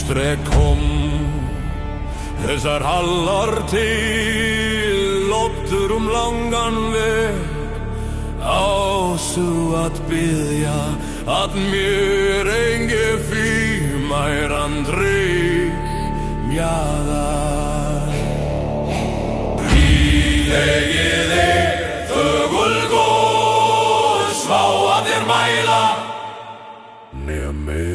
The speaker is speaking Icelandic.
Sträck kom þessar hallar til loftur langan veg ásu att biðja att mér engi fímæran drykk mjaðar. Lífegið þögul góð svá að þér mæla nema